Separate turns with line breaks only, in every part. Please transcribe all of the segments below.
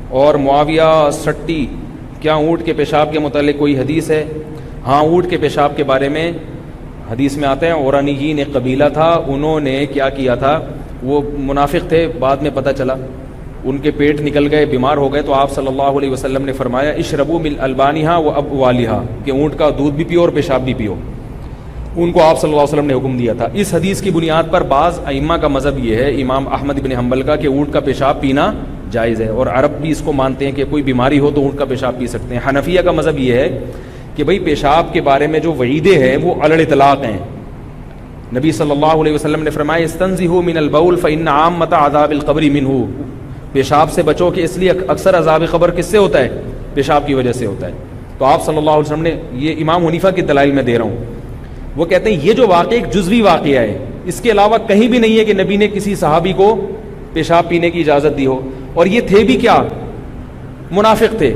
اور معاویہ سٹی، کیا اونٹ کے پیشاب کے متعلق کوئی حدیث ہے؟ ہاں، اونٹ کے پیشاب کے بارے میں حدیث میں آتے ہیں، اورانیین ایک قبیلہ تھا، انہوں نے کیا کیا تھا، وہ منافق تھے، بعد میں پتہ چلا ان کے پیٹ نکل گئے، بیمار ہو گئے، تو آپ صلی اللہ علیہ وسلم نے فرمایا اشربوا من البانہا و ابوالہا، کہ اونٹ کا دودھ بھی پیو اور پیشاب بھی پیو. ان کو آپ صلی اللہ علیہ وسلم نے حکم دیا تھا. اس حدیث کی بنیاد پر بعض ائمہ کا مذہب یہ ہے، امام احمد بن حنبل کا، کہ اونٹ کا پیشاب پینا جائز ہے، اور عرب بھی اس کو مانتے ہیں کہ کوئی بیماری ہو تو اونٹ کا پیشاب پی سکتے ہیں. حنفیہ کا مذہب یہ ہے کہ بھئی پیشاب کے بارے میں جو وعیدیں ہیں وہ علی الاطلاق ہیں. نبی صلی اللہ علیہ وسلم نے فرمایا استنزہوا من البول فإن عامۃ عذاب القبر منہ، پیشاب سے بچو کہ اس لیے اکثر عذاب قبر کس سے ہوتا ہے؟ پیشاب کی وجہ سے ہوتا ہے. تو آپ صلی اللہ علیہ وسلم نے، یہ امام حنیفہ کی دلائل میں دے رہا ہوں، وہ کہتے ہیں یہ جو واقعہ ایک جزوی واقعہ ہے، اس کے علاوہ کہیں بھی نہیں ہے کہ نبی نے کسی صحابی کو پیشاب پینے کی اجازت دی ہو. اور یہ تھے بھی کیا؟ منافق تھے.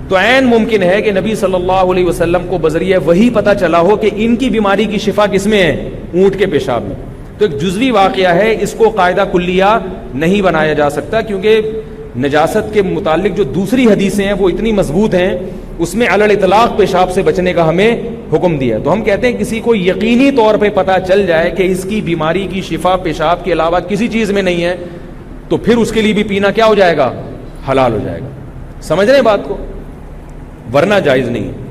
تو عین ممکن ہے کہ نبی صلی اللہ علیہ وسلم کو بذریعہ وہی پتہ چلا ہو کہ ان کی بیماری کی شفا کس میں ہے؟ اونٹ کے پیشاب میں. تو ایک جزوی واقعہ ہے، اس کو قاعدہ کلیہ نہیں بنایا جا سکتا، کیونکہ نجاست کے متعلق جو دوسری حدیثیں ہیں وہ اتنی مضبوط ہیں، اس میں علی الاطلاق پیشاب سے بچنے کا ہمیں حکم دیا. تو ہم کہتے ہیں کسی کو یقینی طور پہ پتہ چل جائے کہ اس کی بیماری کی شفا پیشاب کے علاوہ کسی چیز میں نہیں ہے، تو پھر اس کے لیے بھی پینا کیا ہو جائے گا؟ حلال ہو جائے گا. سمجھ رہے ہیں بات کو؟ ورنہ جائز نہیں ہے.